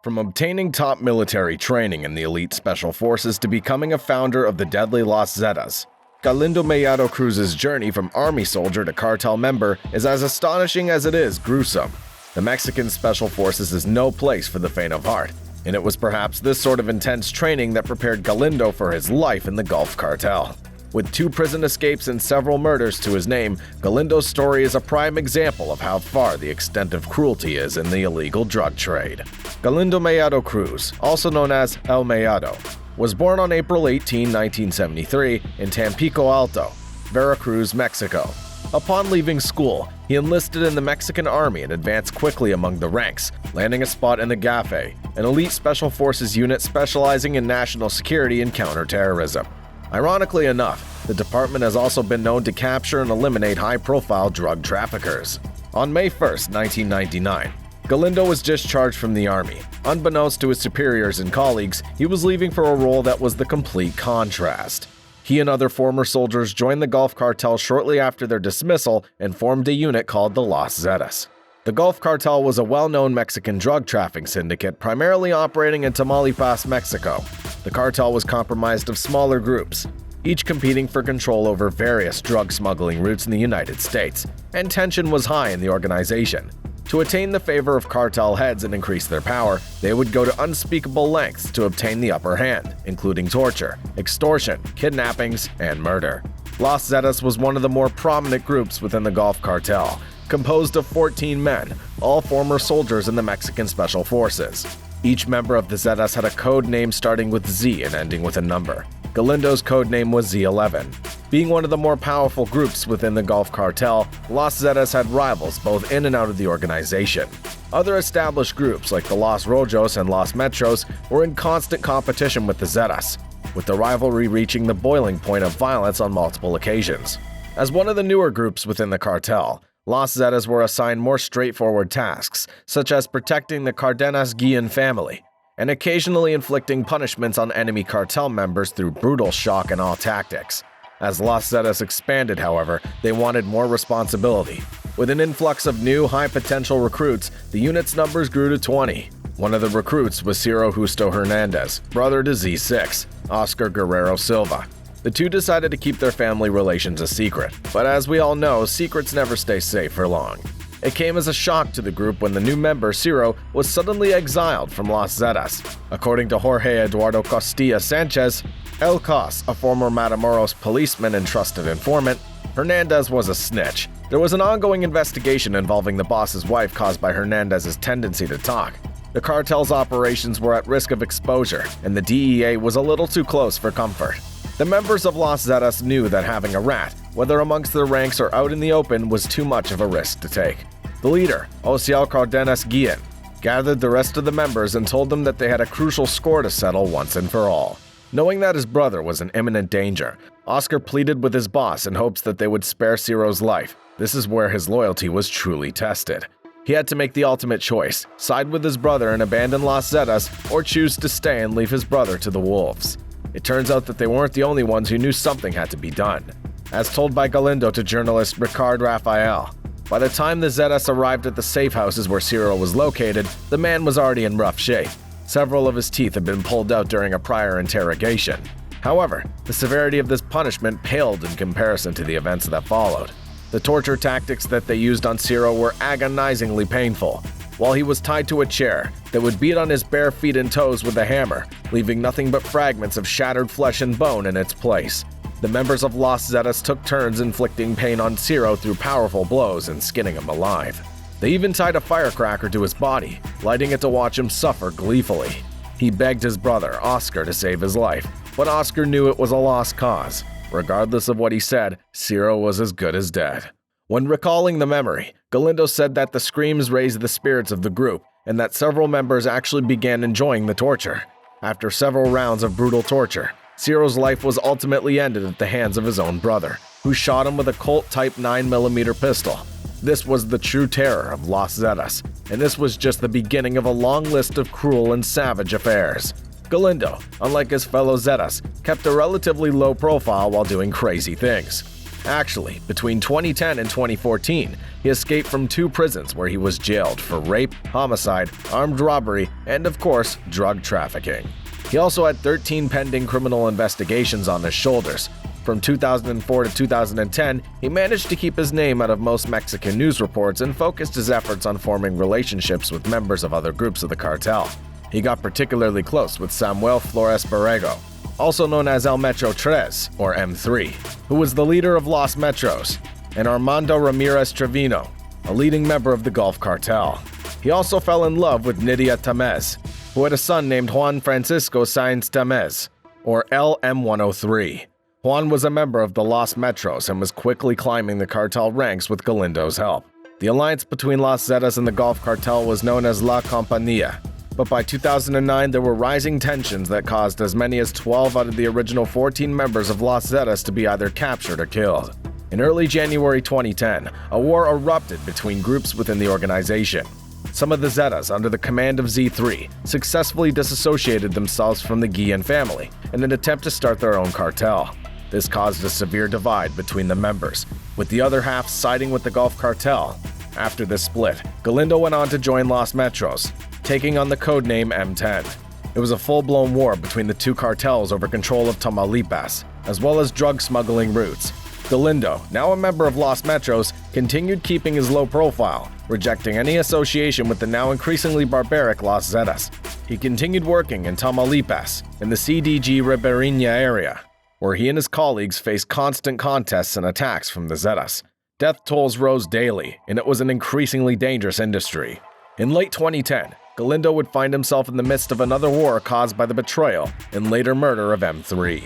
From obtaining top military training in the elite special forces to becoming a founder of the deadly Los Zetas, Galindo Mellado Cruz's journey from army soldier to cartel member is as astonishing as it is gruesome. The Mexican Special Forces is no place for the faint of heart, and it was perhaps this sort of intense training that prepared Galindo for his life in the Gulf Cartel. With 2 prison escapes and several murders to his name, Galindo's story is a prime example of how far the extent of cruelty is in the illegal drug trade. Galindo Mellado Cruz, also known as El Mellado, was born on April 18, 1973 in Tampico Alto, Veracruz, Mexico. Upon leaving school, he enlisted in the Mexican Army and advanced quickly among the ranks, landing a spot in the GAFE, an elite special forces unit specializing in national security and counterterrorism. Ironically enough, the department has also been known to capture and eliminate high-profile drug traffickers. On May 1, 1999, Galindo was discharged from the Army. Unbeknownst to his superiors and colleagues, he was leaving for a role that was the complete contrast. He and other former soldiers joined the Gulf Cartel shortly after their dismissal and formed a unit called the Los Zetas. The Gulf Cartel was a well-known Mexican drug trafficking syndicate primarily operating in Tamaulipas, Mexico. The cartel was comprised of smaller groups, each competing for control over various drug smuggling routes in the United States, and tension was high in the organization. To attain the favor of cartel heads and increase their power, they would go to unspeakable lengths to obtain the upper hand, including torture, extortion, kidnappings, and murder. Los Zetas was one of the more prominent groups within the Gulf Cartel, composed of 14 men, all former soldiers in the Mexican Special Forces. Each member of the Zetas had a code name starting with Z and ending with a number. Galindo's code name was Z-11. Being one of the more powerful groups within the Gulf Cartel, Los Zetas had rivals both in and out of the organization. Other established groups like the Los Rojos and Los Metros were in constant competition with the Zetas, with the rivalry reaching the boiling point of violence on multiple occasions. As one of the newer groups within the cartel, Los Zetas were assigned more straightforward tasks, such as protecting the Cardenas-Guillen family, and occasionally inflicting punishments on enemy cartel members through brutal shock-and-awe tactics. As Los Zetas expanded, however, they wanted more responsibility. With an influx of new, high-potential recruits, the unit's numbers grew to 20. One of the recruits was Ciro Justo Hernandez, brother to Z6, Oscar Guerrero Silva. The two decided to keep their family relations a secret, but as we all know, secrets never stay safe for long. It came as a shock to the group when the new member, Ciro, was suddenly exiled from Los Zetas. According to Jorge Eduardo Costilla Sanchez, El Cos, a former Matamoros policeman and trusted informant, Hernandez was a snitch. There was an ongoing investigation involving the boss's wife caused by Hernandez's tendency to talk. The cartel's operations were at risk of exposure, and the DEA was a little too close for comfort. The members of Los Zetas knew that having a rat, whether amongst their ranks or out in the open, was too much of a risk to take. The leader, Osiel Cardenas-Guillen, gathered the rest of the members and told them that they had a crucial score to settle once and for all. Knowing that his brother was in imminent danger, Oscar pleaded with his boss in hopes that they would spare Ciro's life. This is where his loyalty was truly tested. He had to make the ultimate choice, side with his brother and abandon Los Zetas, or choose to stay and leave his brother to the wolves. It turns out that they weren't the only ones who knew something had to be done. As told by Galindo to journalist Ricard Rafael, by the time the Zetas arrived at the safe houses where Ciro was located, the man was already in rough shape. Several of his teeth had been pulled out during a prior interrogation. However, the severity of this punishment paled in comparison to the events that followed. The torture tactics that they used on Ciro were agonizingly painful. While he was tied to a chair, they would beat on his bare feet and toes with a hammer, leaving nothing but fragments of shattered flesh and bone in its place. The members of Los Zetas took turns inflicting pain on Ciro through powerful blows and skinning him alive. They even tied a firecracker to his body, lighting it to watch him suffer gleefully. He begged his brother, Oscar, to save his life, but Oscar knew it was a lost cause. Regardless of what he said, Ciro was as good as dead. When recalling the memory, Galindo said that the screams raised the spirits of the group and that several members actually began enjoying the torture. After several rounds of brutal torture, Ciro's life was ultimately ended at the hands of his own brother, who shot him with a Colt Type 9mm pistol. This was the true terror of Los Zetas, and this was just the beginning of a long list of cruel and savage affairs. Galindo, unlike his fellow Zetas, kept a relatively low profile while doing crazy things. Actually, between 2010 and 2014, he escaped from 2 prisons where he was jailed for rape, homicide, armed robbery, and of course, drug trafficking. He also had 13 pending criminal investigations on his shoulders. From 2004 to 2010, he managed to keep his name out of most Mexican news reports and focused his efforts on forming relationships with members of other groups of the cartel. He got particularly close with Samuel Flores Borrego, also known as El Metro Tres, or M3, who was the leader of Los Metros, and Armando Ramirez Trevino, a leading member of the Gulf Cartel. He also fell in love with Nidia Tamez, who had a son named Juan Francisco Sainz Tamez, or LM103. Juan was a member of the Los Metros and was quickly climbing the cartel ranks with Galindo's help. The alliance between Los Zetas and the Gulf Cartel was known as La Compañía, but by 2009 there were rising tensions that caused as many as 12 out of the original 14 members of Los Zetas to be either captured or killed. In early January 2010, a war erupted between groups within the organization. Some of the Zetas, under the command of Z-9, successfully disassociated themselves from the Guillen family in an attempt to start their own cartel. This caused a severe divide between the members, with the other half siding with the Gulf Cartel. After this split, Galindo went on to join Los Metros, taking on the codename M10. It was a full-blown war between the 2 cartels over control of Tamaulipas, as well as drug smuggling routes. Galindo, now a member of Los Metros, continued keeping his low profile, rejecting any association with the now increasingly barbaric Los Zetas. He continued working in Tamaulipas, in the CDG Ribeirina area, where he and his colleagues faced constant contests and attacks from the Zetas. Death tolls rose daily, and it was an increasingly dangerous industry. In late 2010, Galindo would find himself in the midst of another war caused by the betrayal and later murder of M3.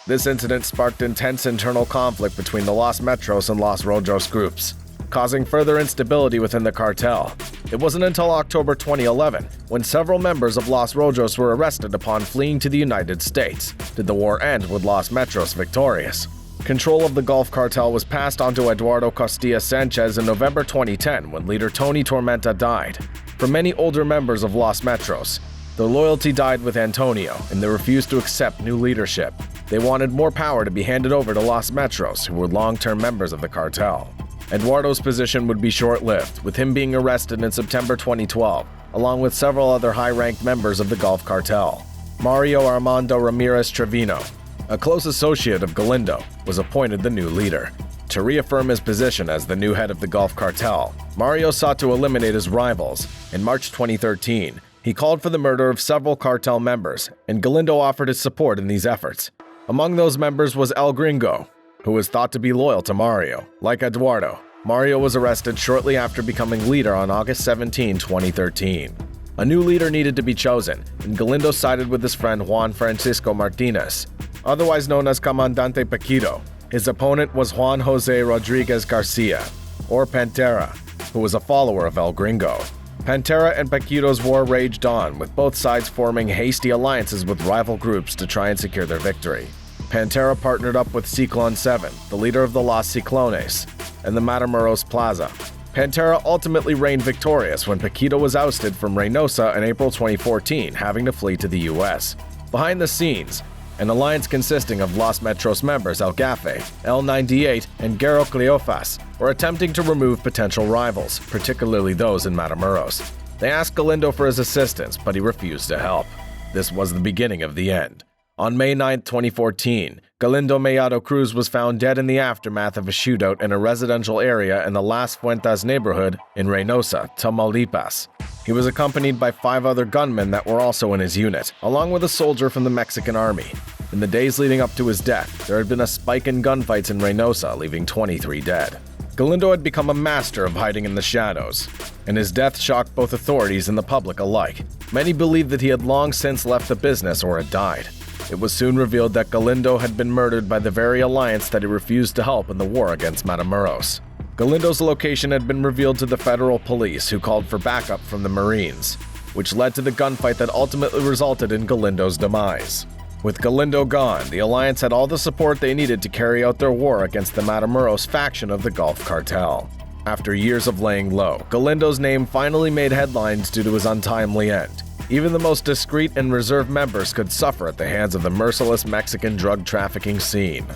This incident sparked intense internal conflict between the Los Metros and Los Rojos groups, causing further instability within the cartel. It wasn't until October 2011, when several members of Los Rojos were arrested upon fleeing to the United States, did the war end with Los Metros victorious. Control of the Gulf Cartel was passed on to Eduardo Costilla Sanchez in November 2010 when leader Tony Tormenta died. For many older members of Los Metros, their loyalty died with Antonio, and they refused to accept new leadership. They wanted more power to be handed over to Los Metros, who were long-term members of the cartel. Eduardo's position would be short-lived, with him being arrested in September 2012, along with several other high-ranked members of the Gulf Cartel. Mario Armando Ramirez Trevino, a close associate of Galindo, was appointed the new leader. To reaffirm his position as the new head of the Gulf Cartel, Mario sought to eliminate his rivals. In March 2013, he called for the murder of several cartel members, and Galindo offered his support in these efforts. Among those members was El Gringo, who was thought to be loyal to Mario. Like Eduardo, Mario was arrested shortly after becoming leader on August 17, 2013. A new leader needed to be chosen, and Galindo sided with his friend Juan Francisco Martinez, otherwise known as Comandante Paquito. His opponent was Juan Jose Rodriguez Garcia, or Pantera, who was a follower of El Gringo. Pantera and Paquito's war raged on, with both sides forming hasty alliances with rival groups to try and secure their victory. Pantera partnered up with Ciclone 7, the leader of the Los Ciclones, and the Matamoros Plaza. Pantera ultimately reigned victorious when Paquito was ousted from Reynosa in April 2014, having to flee to the US. Behind the scenes, an alliance consisting of Los Metros members El Gafe, L98, and Guerrero Cleofas were attempting to remove potential rivals, particularly those in Matamoros. They asked Galindo for his assistance, but he refused to help. This was the beginning of the end. On May 9, 2014, Galindo Mellado Cruz was found dead in the aftermath of a shootout in a residential area in the Las Fuentes neighborhood in Reynosa, Tamaulipas. He was accompanied by 5 other gunmen that were also in his unit, along with a soldier from the Mexican army. In the days leading up to his death, there had been a spike in gunfights in Reynosa, leaving 23 dead. Galindo had become a master of hiding in the shadows, and his death shocked both authorities and the public alike. Many believed that he had long since left the business or had died. It was soon revealed that Galindo had been murdered by the very alliance that he refused to help in the war against Matamoros. Galindo's location had been revealed to the federal police, who called for backup from the Marines, which led to the gunfight that ultimately resulted in Galindo's demise. With Galindo gone, the alliance had all the support they needed to carry out their war against the Matamoros faction of the Gulf Cartel. After years of laying low, Galindo's name finally made headlines due to his untimely end. Even the most discreet and reserved members could suffer at the hands of the merciless Mexican drug trafficking scene.